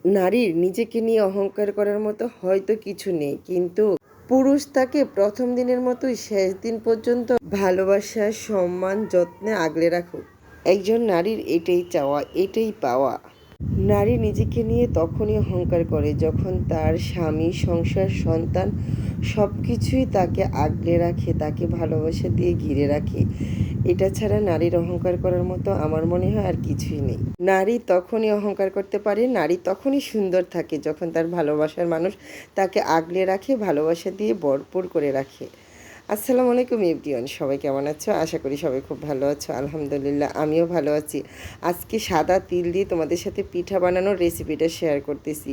নারীর নিজেকে নিয়ে অহংকার করার মতো হয়তো কিছু নেই, কিন্তু পুরুষ তাকে প্রথম দিনের মতোই শেষ দিন পর্যন্ত ভালোবাসা, সম্মান, যত্নে আগলে রাখুক। একজন নারীর এটাই চাওয়া, এটাই পাওয়া। নারী নিজেকে নিয়ে তখনই অহংকার করে যখন তার স্বামী, সংসার, সন্তান সব কিছুই তাকে আগলে রাখে, তাকে ভালোবাসা দিয়ে ঘিরে রাখে। এটা ছাড়া নারীর অহংকার করার মতো আমার মনে হয় আর কিছুই নেই। নারী তখনই অহংকার করতে পারে, নারী তখনই সুন্দর থাকে যখন তার ভালোবাসার মানুষ তাকে আগলে রাখে, ভালোবাসা দিয়ে ভরপুর করে রাখে। আসসালামু আলাইকুম এভরিওয়ান, সবাই কেমন আছো? আশা করি সবাই খুব ভালো আছো। আলহামদুলিল্লাহ, আমিও ভালো আছি। আজকে সাদা তিল দিয়ে তোমাদের সাথে পিঠা বানানোর রেসিপিটা শেয়ার করতেছি।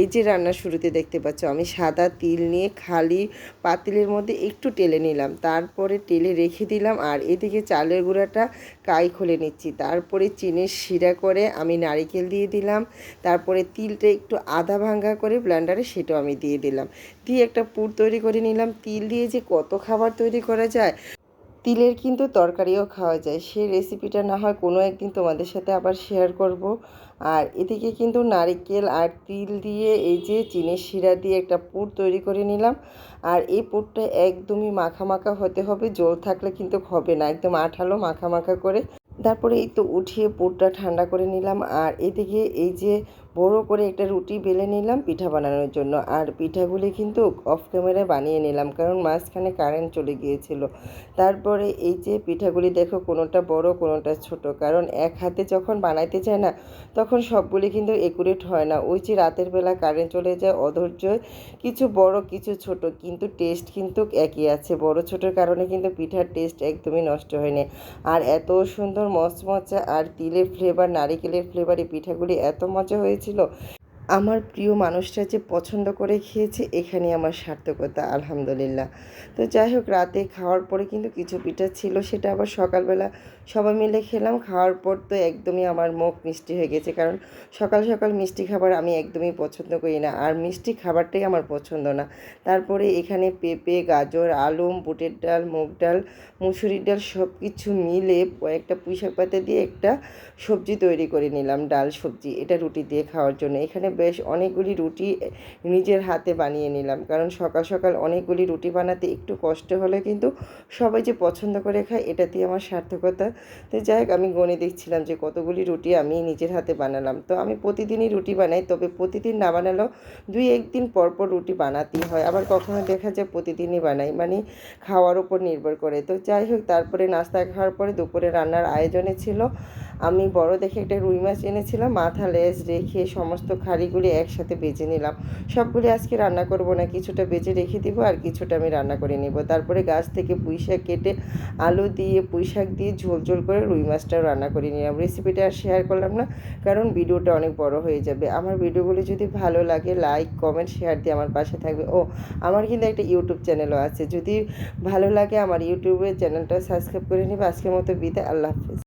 এই যে রান্নার শুরুতে দেখতে পাচ্ছ, আমি সাদা তিল নিয়ে খালি পাতিলের মধ্যে একটু টেলে নিলাম, তারপরে টেলে রেখে দিলাম। আর এদিকে চালের গুঁড়াটা কাই খুলে নিচ্ছি, তারপরে চিনির শিরা করে আমি নারিকেল দিয়ে দিলাম, তারপরে তিলটা একটু আধা ভাঙ্গা করে ব্লেন্ডারে সেটাও আমি দিয়ে দিলাম, দিয়ে একটা পুর তৈরি করে নিলাম। তিল দিয়ে যে কত খাবার তৈরি করা যায়, তিলের কিন্তু তরকারিও খাওয়া যায়। সেই রেসিপিটা না হয় কোনো একদিন তোমাদের সাথে আবার শেয়ার করব। আর এদিকে কিন্তু নারিকেল আর তিল দিয়ে এই যে চিনির শিরা দিয়ে একটা পুর তৈরি করে নিলাম। আর এই পুরটা একদমই মাখা মাখা হতে হবে, জল থাকলে কিন্তু হবে না, একদম আঠালো মাখা মাখা করে। তারপরে এই তো উঠিয়ে পুরটা ঠান্ডা করে নিলাম। আর এদিকে এই যে বড় করে একটা রুটি বেলে নিলাম পিঠা বানানোর জন্য। আর পিঠাগুলি কিন্তু অফ ক্যামেরায় বানিয়ে নিলাম, কারণ মাঝখানে কারেন্ট চলে গিয়েছিল। তারপরে এই যে পিঠাগুলি দেখো, কোনোটা বড় কোনোটা ছোট, কারণ এক হাতে যখন বানাইতে যায় না তখন সবগুলি কিন্তু একুরেট হয় না। ওই যে রাতের বেলা কারেন্ট চলে যায়, অধৈর্য, কিছু বড় কিছু ছোট, কিন্তু টেস্ট কিন্তু একই আছে। বড় ছোটোর কারণে কিন্তু পিঠার টেস্ট একদমই নষ্ট হয়নি। আর এত সুন্দর মচমচে আর তিলের ফ্লেভার, নারিকেলের ফ্লেভার, এই পিঠাগুলি এত মজা হয়েছিল। আমার প্রিয় মানুষটা যে পছন্দ করে খেয়েছে, এখানে আমার সার্থকতা, আলহামদুলিল্লাহ। তো যাই হোক, রাতে খাওয়ার পরে কিন্তু কিছু পিঠা ছিল, সেটা আবার সকালবেলা সবাই মিলে খেলাম। খাওয়ার পর তো একদমই আমার মুখ মিষ্টি হয়ে গেছে, কারণ সকাল সকাল মিষ্টি খাবার আমি একদমই পছন্দ করি না, আর মিষ্টি খাবারটাই আমার পছন্দ না। তারপরে এখানে পেঁপে, গাজর, আলু, বুটের ডাল, মুগ ডাল, মুসুরির ডাল সব কিছু মিলে একটা পুঁইশাক পাতা দিয়ে একটা সবজি তৈরি করে নিলাম, ডাল সবজি। এটা রুটি দিয়ে খাওয়ার জন্য। এখানে বেশ অনেকগুলি রুটি নিজের হাতে বানিয়ে নিলাম, কারণ সকাল সকাল অনেকগুলি রুটি বানাতে একটু কষ্ট হলে কিন্তু সবাই যে পছন্দ করে খায়, এটাতেই আমার সার্থকতা। তো যাই হোক, আমি গণে দেখছিলাম যে কতগুলি রুটি আমি নিজের হাতে বানালাম। তো আমি প্রতিদিনই রুটি বানাই, তবে প্রতিদিন না বানালেও দুই একদিন পর পর রুটি বানাতেই হয়। আবার কখনো দেখা যায় প্রতিদিনই বানাই, মানে খাওয়ার উপর নির্ভর করে। তো যাই হোক, তারপরে নাস্তা খাওয়ার পরে দুপুরে রান্নার আয়োজনে ছিল, আমি বড় দেখে একটা রুই মাছ এনেছিলাম, মাথা লেজ রেখে সমস্ত খাড়িগুলি একসাথে বেজে নিলাম। সবগুলি আজকে রান্না করব না, কিছুটা বেজে রেখে দিব আর কিছুটা আমি রান্না করে নিব। তারপরে গাছ থেকে পুঁই শাক কেটে আলু দিয়ে পুঁই শাক দিয়ে ঝোল ঝোল করে রুই মাছটাও রান্না করে নিলাম। রেসিপিটা আর শেয়ার করলাম না, কারণ ভিডিওটা অনেক বড় হয়ে যাবে। আমার ভিডিওগুলি যদি ভালো লাগে, লাইক কমেন্ট শেয়ার দিয়ে আমার পাশে থাকবে। ও, আমার কিন্তু একটা ইউটিউব চ্যানেলও আছে, যদি ভালো লাগে আমার ইউটিউবের চ্যানেলটা সাবস্ক্রাইব করে নেবে। আজকের মতো বিদায়, আল্লাহ হাফিজ।